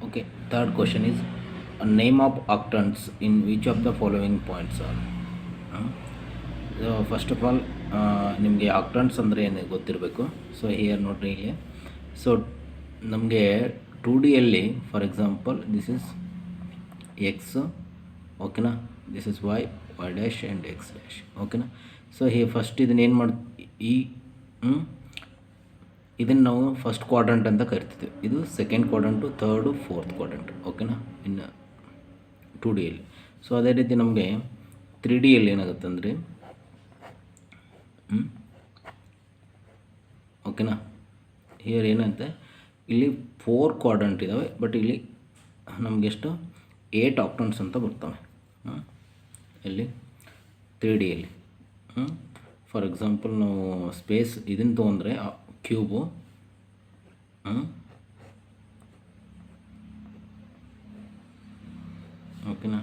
Okay, third question is a name of octants in which of the following points are. First of all ನಿಮಗೆ ಆಕ್ಟನ್ಸ್ ಅಂದರೆ ಏನು ಗೊತ್ತಿರಬೇಕು. So here ನೋಡ್ರಿ ಇಲ್ಲಿ. So ನಮಗೆ 2D for example this is X, ಓಕೆನಾ, this is Y, Y dash and X dash, ಓಕೆನಾ. So first ಇದನ್ನ ಏನು ಈ ಇದನ್ನು ನಾವು ಫಸ್ಟ್ ಕ್ವಾಡ್ರಂಟ್ ಅಂತ ಕರಿತೀವಿ. ಇದು ಸೆಕೆಂಡ್ ಕ್ವಾಡ್ರಂಟು, ಥರ್ಡು, ಫೋರ್ತ್ ಕ್ವಾಡ್ರಂಟ್, ಓಕೆನಾ, ಇನ್ನು 2D. ಸೊ ಅದೇ ರೀತಿ ನಮಗೆ 3D ಏನಾಗುತ್ತೆ ಅಂದರೆ, ಓಕೆನಾ, ಹಿಯರ್ ಏನಂತೆ ಇಲ್ಲಿ 4 ಕ್ವಾಡ್ರಂಟ್ ಇದ್ದಾವೆ, ಬಟ್ ಇಲ್ಲಿ ನಮಗೆಷ್ಟು 8 ಆಕ್ಟನ್ಸ್ ಅಂತ ಬರ್ತವೆ ಇಲ್ಲಿ 3D. ಫಾರ್ ಎಕ್ಸಾಂಪಲ್ ನಾವು ಸ್ಪೇಸ್ ಇದನ್ನು ತೊಗೊಂಡ್ರೆ ಕ್ಯೂಬು, ಓಕೆನಾ.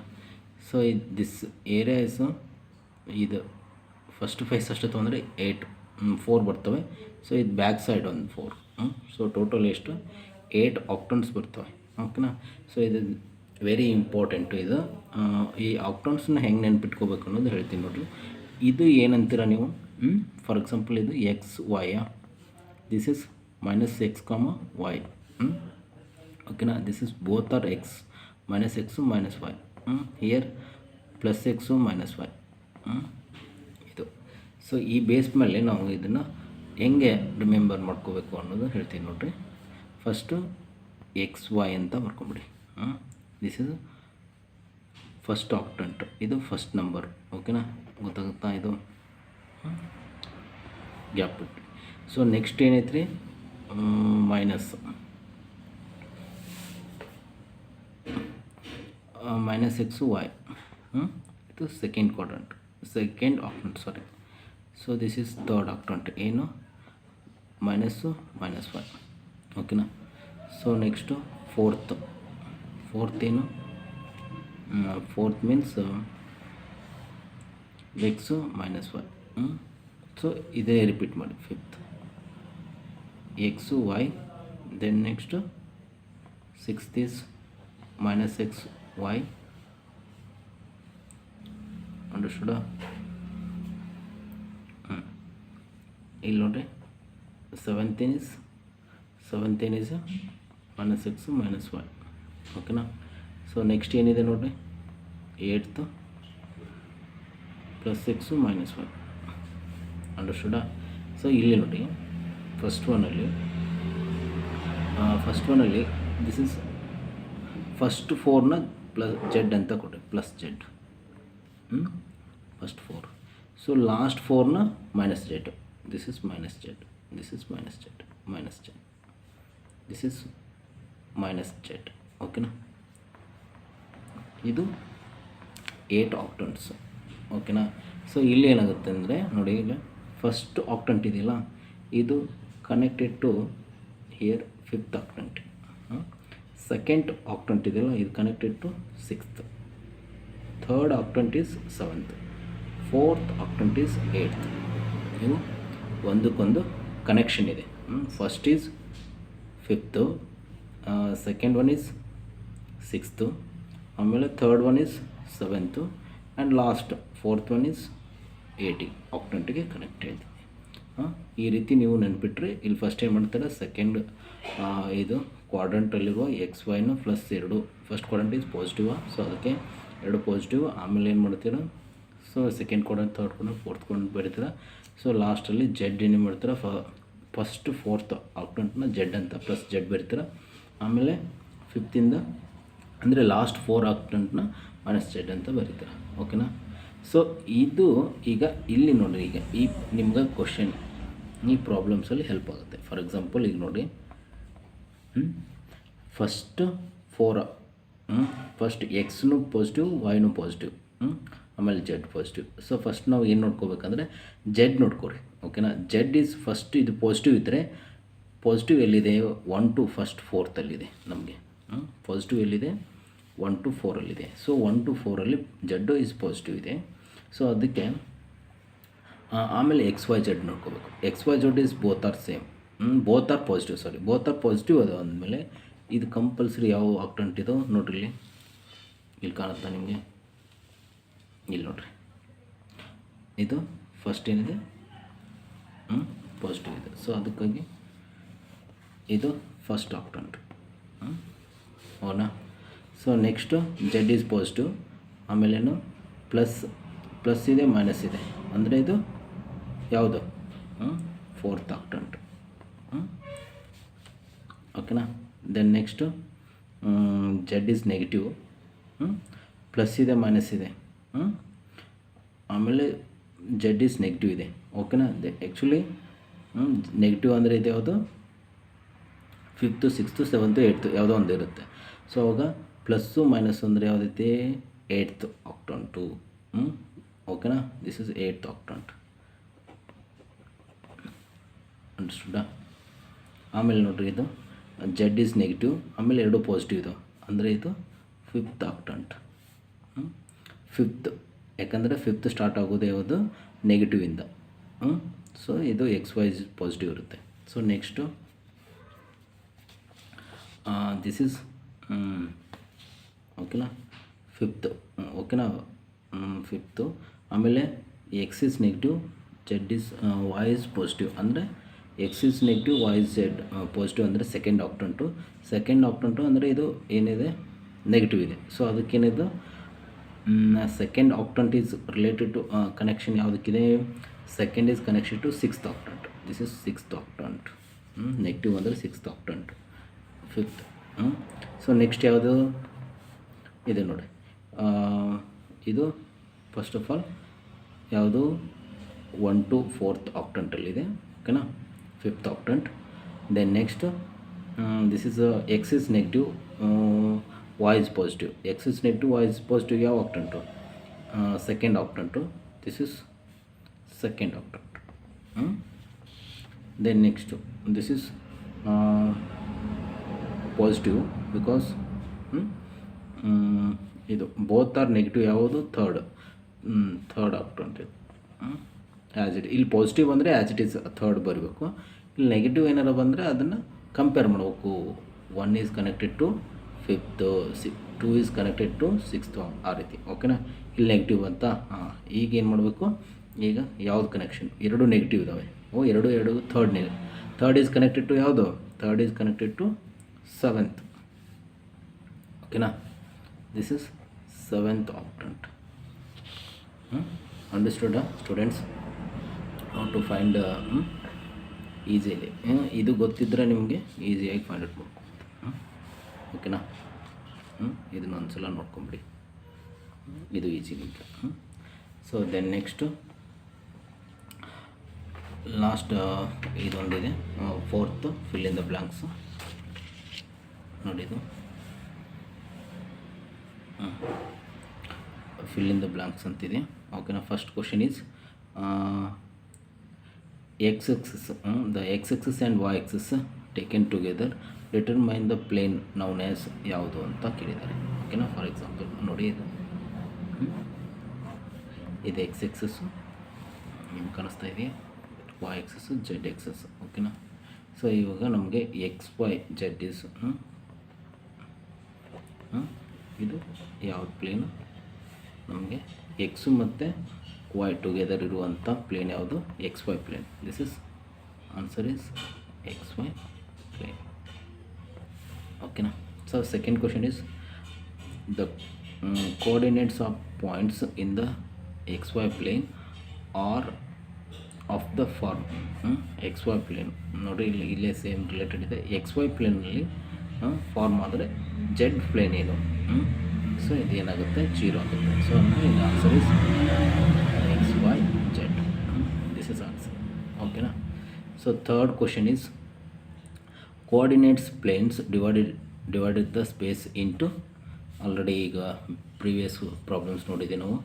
ಸೊ ದಿಸ್ ಏರಿಯಾ ಇಸ್ ಇದು ಫಸ್ಟ್ ಫೇಸ್ ಅಷ್ಟು ತೊಗೊಂಡ್ರೆ 4 ಬರ್ತವೆ. ಸೊ ಇದು ಬ್ಯಾಕ್ ಸೈಡ್ ಒಂದು 4. ಸೊ ಟೋಟಲ್ ಎಷ್ಟು 8 ಆಕ್ಟನ್ಸ್ ಬರ್ತವೆ, ಓಕೆನಾ. ಸೊ ಇದು ವೆರಿ ಇಂಪಾರ್ಟೆಂಟು. ಇದು ಈ ಆಕ್ಟನ್ಸ್ನ ಹೆಂಗೆ ನೆನ್ಪಿಟ್ಕೋಬೇಕು ಅನ್ನೋದು ಹೇಳ್ತೀನಿ ನೋಡಿರಿ. ಇದು ಏನಂತೀರ ನೀವು, ಫಾರ್ ಎಕ್ಸಾಂಪಲ್ ಇದು x y, this is minus x comma y, ಓಕೆನಾ. This is both are x, minus x minus y, here plus x minus y, ಇದು. ಸೊ ಈ ಬೇಸ್ ಮೇಲೆ ನಾವು ಇದನ್ನು ಹೆಂಗೆ ರಿಮೆಂಬರ್ ಮಾಡ್ಕೋಬೇಕು ಅನ್ನೋದು ಹೇಳ್ತೀನಿ ನೋಡಿರಿ. ಫಸ್ಟು ಎಕ್ಸ್ ವೈ ಅಂತ ಬರ್ಕೊಂಬಿಡಿ. ದಿಸ್ ಇಸ್ ಫಸ್ಟ್ ಆಕ್ಟಂಟ್, ಇದು ಫಸ್ಟ್ ನಂಬರ್, ಓಕೆನಾ, ಗೊತ್ತಾಗುತ್ತಾ ಇದು ಗ್ಯಾಪ್ ಬಿಟ್ಟು. ಸೊ ನೆಕ್ಸ್ಟ್ ಏನೈತೆ ರೀ, ಮೈನಸ್ ಎಕ್ಸು ವೈ, ಇದು second quadrant, second octant, sorry. So this is third octant, ಏನು ಮೈನಸ್ಸು ಮೈನಸ್ ವೈ, ಓಕೆನಾ. ಸೊ ನೆಕ್ಸ್ಟು ಫೋರ್ತ್ ಏನು, fourth means X minus Y. So ಇದೇ ರಿಪೀಟ್ ಮಾಡಿ. Fifth X Y, then next sixth is minus X Y, understood. ಇಲ್ಲಿ ನೋಡ್ರಿ seventeen is minus x minus Y, ಓಕೆನಾ. So next ಏನಿದೆ ನೋಡಿರಿ, eighth plus x minus Y, understood. So ಇಲ್ಲಿ ನೋಡಿ first ಒನಲ್ಲಿ ದಿಸ್ ಇಸ್ ಫಸ್ಟ್ 4ನ ಪ್ಲಸ್ ಜೆಡ್ ಅಂತ ಕೊಟ್ಟೆ, plus Z, first 4. So last 4ನ minus Z, this is minus Z, this is minus Z, minus Z, this is minus Z, ಓಕೆನಾ. ಇದು 8 ಆಕ್ಟಂಟ್ಸ್, ಓಕೆನಾ. ಸೊ ಇಲ್ಲಿ ಏನಾಗುತ್ತೆ ಅಂದರೆ ನೋಡಿ, ಇಲ್ಲ ಫಸ್ಟ್ ಆಕ್ಟಂಟ್ ಇದೆಯಲ್ಲ, ಇದು connected to here fifth octant. Second octant ಇದೆಯಲ್ಲ, ಇದು connected to sixth. Third octant is seventh. Fourth octant is eighth. ಇವು ಒಂದಕ್ಕೊಂದು ಕನೆಕ್ಷನ್ ಇದೆ. First is fifth, second one is sixth, ಆಮೇಲೆ third one is seventh, and last fourth one is 80 ಆಕ್ಟಂಟಿಗೆ connect ಆಗಿದೆ. ಈ ರೀತಿ ನೀವು ನೆನ್ಪಿಟ್ರೆ ಇಲ್ಲಿ ಫಸ್ಟ್ ಏನು ಮಾಡ್ತಾರೆ, ಸೆಕೆಂಡ್ ಇದು ಕ್ವಾಡ್ರಂಟಲ್ಲಿರುವ ಎಕ್ಸ್ ವೈನು plus 2, first quadrant is positive, so ಅದಕ್ಕೆ 2 ಪಾಸಿಟಿವ್. ಆಮೇಲೆ ಏನು ಮಾಡ್ತೀರ, so second quadrant, third quadrant, fourth quadrant ಬರೀತೀರ. ಸೊ ಲಾಸ್ಟಲ್ಲಿ ಜೆಡ್ ಏನು ಮಾಡ್ತೀರ, ಫಸ್ಟ್ ಫೋರ್ತ್ ಆಕ್ಟಂಟ್ನ ಜೆಡ್ ಅಂತ ಪ್ಲಸ್ ಜೆಡ್ ಬರೀತೀರ. ಆಮೇಲೆ ಫಿಫ್ತಿಂದ ಅಂದರೆ ಲಾಸ್ಟ್ 4 ಆಕ್ಟಂಟ್ನ ಮೈನಸ್ ಜೆಡ್ ಅಂತ ಬರೀತೀರ, ಓಕೆನಾ. ಸೊ ಇದು ಈಗ ಇಲ್ಲಿ ನೋಡಿರಿ, ಈಗ ಈ ನಿಮ್ಗೆ ಕ್ವಶನ್ ಈ ಪ್ರಾಬ್ಲಮ್ಸಲ್ಲಿ ಹೆಲ್ಪ್ ಆಗುತ್ತೆ. ಫಾರ್ ಎಕ್ಸಾಂಪಲ್ ಈಗ ನೋಡಿ, ಫಸ್ಟ್ 4, ಫಸ್ಟ್ ಎಕ್ಸ್ನು ಪಾಸಿಟಿವ್, ವೈನು ಪಾಸಿಟಿವ್, ಆಮೇಲೆ ಜೆಡ್ ಪಾಸಿಟಿವ್. ಸೊ ಫಸ್ಟ್ ನಾವು ಏನು ನೋಡ್ಕೋಬೇಕಂದ್ರೆ ಜೆಡ್ ನೋಡ್ಕೊರಿ, ಓಕೆನಾ. ಜೆಡ್ ಈಸ್ ಫಸ್ಟ್, ಇದು ಪಾಸಿಟಿವ್ ಇದ್ದರೆ ಪಾಸಿಟಿವ್ ಎಲ್ಲಿದೆ, 1 to ಫಸ್ಟ್ 4ತಲ್ಲಿದೆ ನಮಗೆ. ಪಾಸಿಟಿವ್ ಎಲ್ಲಿದೆ, 1 to 4ಅಲ್ಲಿದೆ. ಸೊ 1 to 4ಅಲ್ಲಿ ಜೆಡ್ಡು ಈಸ್ ಪಾಸಿಟಿವ್ ಇದೆ. ಸೊ ಅದಕ್ಕೆ ಆಮೇಲೆ ಎಕ್ಸ್ ವೈ ಜೆಡ್ ನೋಡ್ಕೋಬೇಕು. X Y Z is both are same, both are positive, both are positive ಅದು ಅಂದಮೇಲೆ ಇದು ಕಂಪಲ್ಸರಿ ಯಾವ ಆಕ್ಟೆಂಟ್ ಇದು ನೋಡ್ರಿ, ಇಲ್ಲಿ ಕಾಣುತ್ತಾ ನಿಮಗೆ, ಇಲ್ಲಿ ನೋಡ್ರಿ, ಇದು ಫಸ್ಟ್ ಏನಿದೆ ಪಾಸಿಟಿವ್ ಇದೆ. ಸೊ ಅದಕ್ಕಾಗಿ ಇದು ಫಸ್ಟ್ ಆಕ್ಟೆಂಟ್. ಅವನಾ. So next Z is positive, ಆಮೇಲೇನು ಪ್ಲಸ್ ಇದೆ ಮೈನಸ್ ಇದೆ, ಅಂದರೆ ಇದು ಯಾವುದು ಫೋರ್ತ್ ಆಕ್ಟೆಂಟ್. ಓಕೆನಾ. Then next Z is negative, plus ಇದೆ ಮೈನಸ್ ಇದೆ, ಆಮೇಲೆ ಜೆಡ್ ಈಸ್ ನೆಗೆಟಿವ್ ಇದೆ. ಓಕೆನಾ. ಆ್ಯಕ್ಚುಲಿ ನೆಗೆಟಿವ್ ಅಂದರೆ ಇದು ಯಾವುದು, 5th 6th 7th 8th ಯಾವುದೋ ಒಂದು ಇರುತ್ತೆ. ಸೊ ಅವಾಗ ಪ್ಲಸ್ಸು ಮೈನಸ್ ಅಂದರೆ ಯಾವುದೈತಿ, 8th ಆಕ್ಟೆಂಟು. ಓಕೆನಾ. This is 8th ಆಕ್ಟೆಂಟ್. ಅಂಡರ್ಸ್ಟುಡಾ. ಆಮೇಲೆ ನೋಡ್ರಿ, ಇದು ಜೆಡ್ ಈಸ್ ನೆಗೆಟಿವ್, ಆಮೇಲೆ 2 ಪಾಸಿಟಿವ್ ಇದು, ಅಂದರೆ ಇದು 5th ಆಕ್ಟೆಂಟ್. 5th, ಯಾಕಂದರೆ 5th ಸ್ಟಾರ್ಟ್ ಆಗೋದು ಯಾವುದು, ನೆಗೆಟಿವಿಂದ. ಸೊ ಇದು XY ಪಾಸಿಟಿವ್ ಇರುತ್ತೆ. ಸೊ ನೆಕ್ಸ್ಟು ದಿಸ್ ಈಸ್ ಓಕೆನಾ 5th. ಓಕೆನಾ 5th. ಆಮೇಲೆ X is negative, Z is Y is positive, ಅಂದರೆ X is negative, Y is Z positive, ಅಂದರೆ ಸೆಕೆಂಡ್ ಆಕ್ಟೆಂಟು ಅಂದರೆ ಇದು ಏನಿದೆ, ನೆಗೆಟಿವ್ ಇದೆ. ಸೊ ಅದಕ್ಕೇನಿದು second octant is related to connection ಯಾವುದಕ್ಕಿದೆ, second is connection to 6th octant. This is 6th octant. Negative ಅಂದರೆ 6th ಆಕ್ಟೆಂಟ್. 5th. So next ಯಾವುದು ಇದೆ ನೋಡಿ, ಇದು ಫಸ್ಟ್ ಆಫ್ ಆಲ್ ಯಾವುದು 1 to 4th ಆಕ್ಟೆಂಟಲ್ಲಿದೆ. ಓಕೆನಾ. 5th octant. Then next this is X is negative, Y is positive. X is negative, Y is positive ಯಾವ octant, second octant. This is second octant. Then next this is positive because ಇದು both are negative, ಯಾವುದು third octant ಇದು. As it ಇಲ್ಲಿ positive ಬಂದರೆ as it is third ಬರಬೇಕು. ಇಲ್ಲಿ negative ಏನಾರ ಬಂದರೆ ಅದನ್ನು ಕಂಪೇರ್ ಮಾಡಬೇಕು. 1 is connected to 5th, 2 is connected to 6th, ಆ ರೀತಿ. ಓಕೆನಾ. ಇಲ್ಲಿ ನೆಗೆಟಿವ್ ಅಂತ. ಈಗ ಏನು ಮಾಡಬೇಕು, ಈಗ ಯಾವ್ದು ಕನೆಕ್ಷನ್, 2 ನೆಗೆಟಿವ್ ಇದ್ದಾವೆ. ಎರಡು ಥರ್ಡ್ ಈಸ್ ಕನೆಕ್ಟೆಡ್ ಟು ಯಾವುದು, third is connected to 7th. ಓಕೆನಾ. This is 7th octant. Understood students, how to find easily. ಇದು ಗೊತ್ತಿದ್ದರೆ ನಿಮಗೆ ಈಸಿಯಾಗಿ ಫೈಂಡ್ ಔಟ್ ಮಾಡ್ಬೋದು. ಓಕೆನಾ. ಇದನ್ನು ಒಂದು ಸಲ ನೋಡ್ಕೊಂಬಿಡಿ, ಇದು ಈಸಿ ನಿಮಗೆ. ಸೊ ದೆನ್ ನೆಕ್ಸ್ಟು ಲಾಸ್ಟ್ ಇದೊಂದಿದೆ, 4th fill in the blanks ನೋಡಿದು. ಫಿಲ್ ಇನ್ ದ ಬ್ಲ್ಯಾಂಕ್ಸ್ ಅಂತಿದೆ. ಓಕೆನಾ. First question is x-axis, the x-axis and y-axis taken together determine the plane known as ಯಾವುದು ಅಂತ ಕೇಳಿದ್ದಾರೆ. ಓಕೆನಾ. ಫಾರ್ ಎಕ್ಸಾಂಪಲ್ ನೋಡಿ, ಇದು x-axis ನಿಮ್ಗೆ ಕಾಣಿಸ್ತಾ ಇದೆಯಾ, y-axis z-axis. ಓಕೆನಾ. ಸೊ ಇವಾಗ ನಮಗೆ XY Z ಇಸ್ ಇದು ಯಾವ್ದು ಪ್ಲೇನು, ನಮಗೆ ಎಕ್ಸು ಮತ್ತು ವೈ ಟುಗೆದರ್ ಇರುವಂಥ ಪ್ಲೇನ್ ಯಾವುದು, XY plane. This is answer is XY plane. ಓಕೆನಾ. So second question is the coordinates of points in the XY plane are of the form XY plane. ನೋಡಿ ಇಲ್ಲೇ same related ಇದೆ. XY ಪ್ಲೇನಲ್ಲಿ form ಆದರೆ Z plane ಏನು, so ಇದೇನಾಗುತ್ತೆ 0 ಆಗುತ್ತೆ. So ಇದು answer is XY Z. This is answer. ಓಕೆನಾ. So third question is coordinates planes divided the space into. Already ಈಗ ಪ್ರೀವಿಯಸ್ ಪ್ರಾಬ್ಲಮ್ಸ್ ನೋಡಿದ್ದೀವಿ ನಾವು,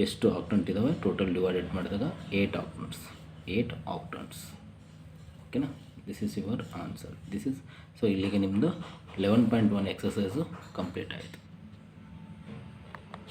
ಎಷ್ಟು ಆಕ್ಟೆಂಟ್ ಇದ್ದಾವೆ ಟೋಟಲ್ ಡಿವೈಡೆಡ್ ಮಾಡಿದಾಗ 8 ಆಕ್ಟೆಂಟ್ಸ್. ಓಕೆನಾ. This is your answer. This is so ಇಲ್ಲಿಗೆ ನಿಮ್ಮದು 11.1 ಎಕ್ಸಸೈಸು ಕಂಪ್ಲೀಟ್ ಆಯಿತು.